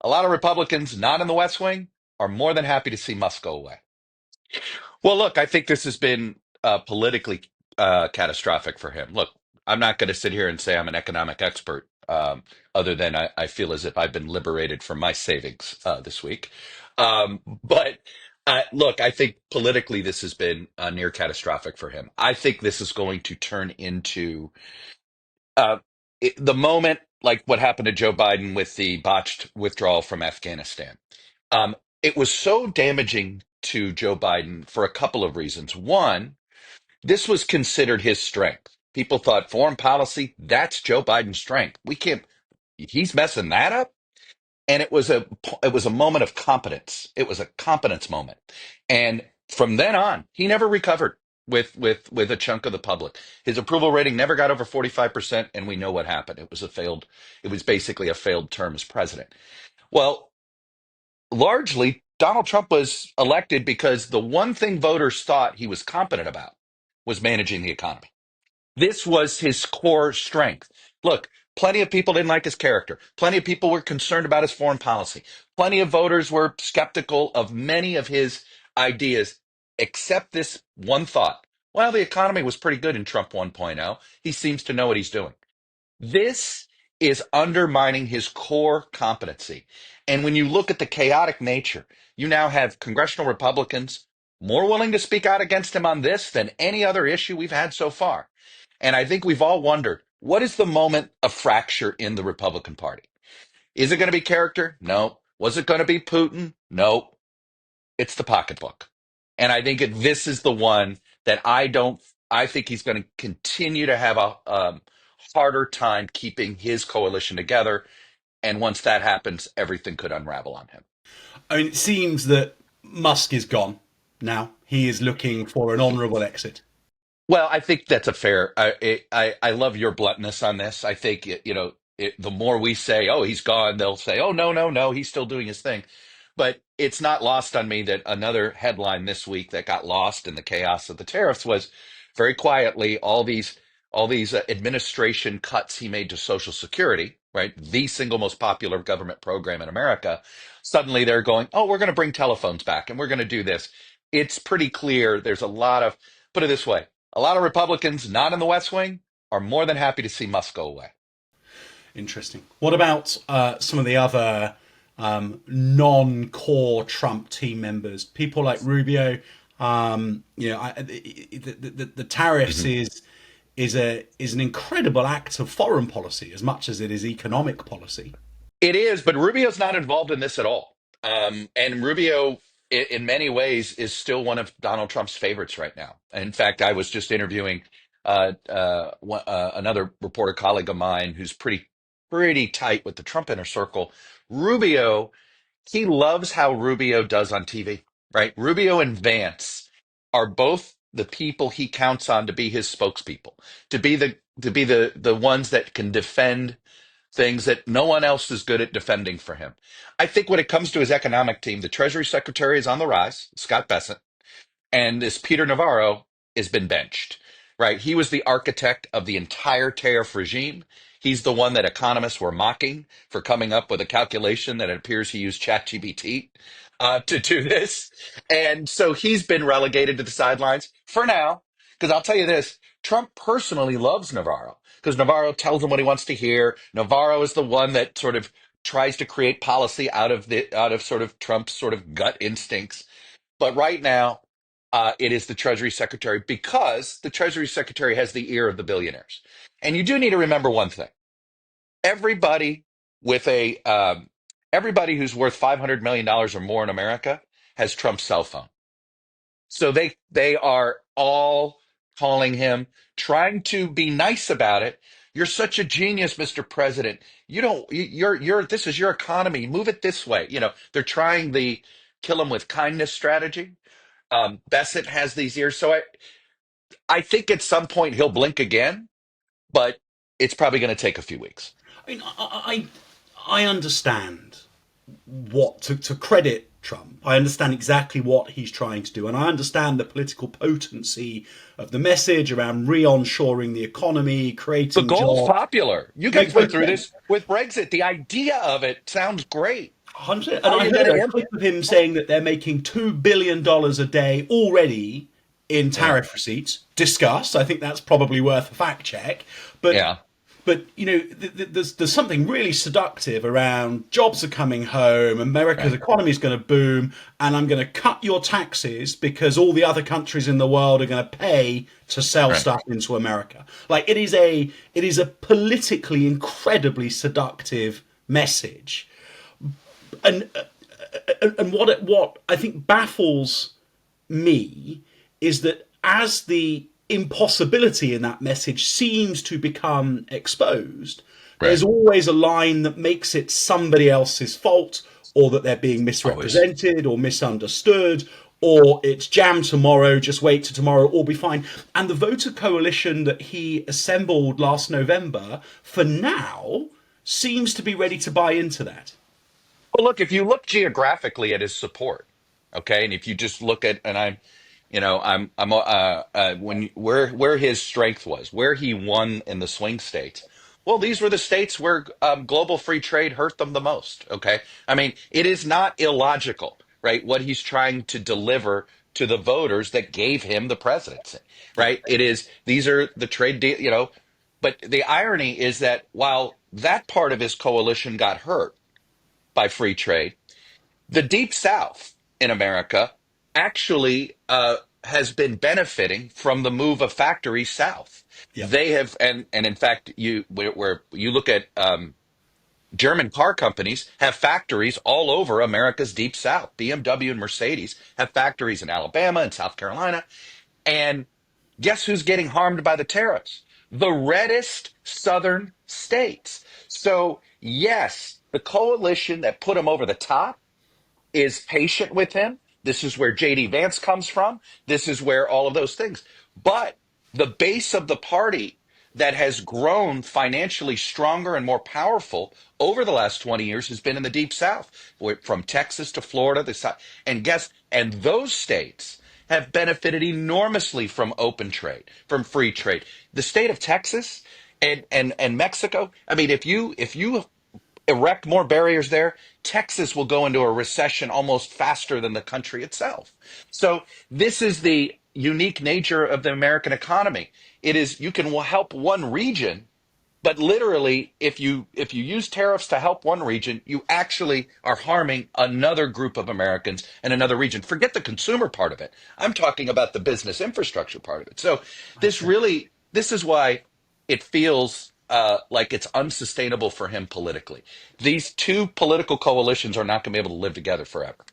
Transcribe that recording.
A lot of Republicans not in the West Wing are more than happy to see Musk go away. Well, look, I think this has been politically catastrophic for him. Look, I'm not going to sit here and say I'm an economic expert, other than I feel as if I've been liberated from my savings this week. But look, I think politically this has been near catastrophic for him. I think this is going to turn into uh, the moment like what happened to Joe Biden with the botched withdrawal from Afghanistan. Um, it was so damaging to Joe Biden for a couple of reasons. One, this was considered his strength. People thought foreign policy, that's Joe Biden's strength. We can't, he's messing that up. And it was a moment of competence. It was a competence moment. And from then on, he never recovered with a chunk of the public. His approval rating never got over 45%, and we know what happened. It was basically a failed term as president. Well, largely, Donald Trump was elected because the one thing voters thought he was competent about was managing the economy. This was his core strength. Look, plenty of people didn't like his character. Plenty of people were concerned about his foreign policy. Plenty of voters were skeptical of many of his ideas, except this one thought. Well, the economy was pretty good in Trump 1.0. He seems to know what he's doing. This is undermining his core competency. And when you look at the chaotic nature, you now have congressional Republicans more willing to speak out against him on this than any other issue we've had so far. And I think we've all wondered, what is the moment of fracture in the Republican Party? Is it going to be character? No. Was it going to be Putin? No. It's the pocketbook. And I think this is the one that I think he's going to continue to have a harder time keeping his coalition together. And once that happens, everything could unravel on him. I mean, it seems that Musk is gone now. He is looking for an honourable exit. Well, I think that's a fair. I love your bluntness on this. I think the more we say, "Oh, he's gone," they'll say, "Oh, no, no, no, he's still doing his thing." But it's not lost on me that another headline this week that got lost in the chaos of the tariffs was very quietly all these administration cuts he made to Social Security, right? The single most popular government program in America. Suddenly they're going, "Oh, we're going to bring telephones back and we're going to do this." It's pretty clear there's a lot of, put it this way, a lot of Republicans not in the West Wing are more than happy to see Musk go away. Interesting. What about some of the other non-core Trump team members? People like Rubio. The tariffs Mhm. is an incredible act of foreign policy as much as it is economic policy. It is, but Rubio's not involved in this at all. And Rubio, in many ways, is still one of Donald Trump's favorites right now. In fact, I was just interviewing another reporter colleague of mine who's pretty tight with the Trump inner circle. Rubio, he loves how Rubio does on TV, right? Rubio and Vance are both the people he counts on to be his spokespeople, to be the ones that can defend things that no one else is good at defending for him. I think when it comes to his economic team, the Treasury Secretary is on the rise, Scott Bessent, and this Peter Navarro has been benched, right? He was the architect of the entire tariff regime. He's the one that economists were mocking for coming up with a calculation that it appears he used ChatGPT to do this. And so he's been relegated to the sidelines for now, because I'll tell you this, Trump personally loves Navarro because Navarro tells him what he wants to hear. Navarro is the one that sort of tries to create policy out of sort of Trump's sort of gut instincts. But right now, it is the Treasury Secretary because the Treasury Secretary has the ear of the billionaires. And you do need to remember one thing: everybody with a everybody who's worth $500 million or more in America has Trump's cell phone. So they are all calling him, trying to be nice about it. You're such a genius, Mr. President. You don't you're this is your economy. Move it this way. They're trying the kill him with kindness strategy. Bessent has these ears. So I think at some point he'll blink again, but it's probably going to take a few weeks. I mean, I understand what to credit Trump. I understand exactly what he's trying to do, and I understand the political potency of the message around re-onshoring the economy, The creating goal's jobs. popular. You guys Makes went great through sense. this with Brexit. The idea of it sounds great. 100%. How And are I you heard going a to clip of him saying that they're making $2 billion a day already in Yeah, tariff receipts. Discuss. I think that's probably worth a fact check. But yeah, there's something really seductive around jobs are coming home, America's right, economy is going to boom, and I'm going to cut your taxes because all the other countries in the world are going to pay to sell right. stuff into America. Like it is a politically incredibly seductive message, and what I think baffles me is that as the impossibility in that message seems to become exposed, Right. there's always a line that makes it somebody else's fault, or that they're being Always. misrepresented or misunderstood, or it's jam tomorrow, just wait till tomorrow, all be fine. And the voter coalition that he assembled last November, for now, seems to be ready to buy into that. Well, look, if you look geographically at his support, okay, and if you just look at, and I'm when where his strength was, where he won in the swing states. Well, these were the states where global free trade hurt them the most. Okay, I mean, it is not illogical, right? What he's trying to deliver to the voters that gave him the presidency, Yeah, right? It is these are the trade deal. But the irony is that while that part of his coalition got hurt by free trade, the Deep South in America actually has been benefiting from the move of factories south. yeah, They have, and in fact, where you look at German car companies have factories all over America's Deep South. BMW and Mercedes have factories in Alabama and South Carolina. And guess who's getting harmed by the tariffs? The reddest southern states. So, yes, the coalition that put them over the top is patient with him. This is where JD Vance comes from. This is where all of those things. But the base of the party that has grown financially stronger and more powerful over the last 20 years has been in the Deep South, from Texas to Florida. And those states have benefited enormously from open trade, from free trade. The state of Texas and Mexico. I mean, if you erect more barriers there, Texas will go into a recession almost faster than the country itself. So this is the unique nature of the American economy. It is you can help one region, but literally if you use tariffs to help one region, you actually are harming another group of Americans and another region. Forget the consumer part of it. I'm talking about the business infrastructure part of it. So this is why it feels like it's unsustainable for him politically. These two political coalitions are not going to be able to live together forever.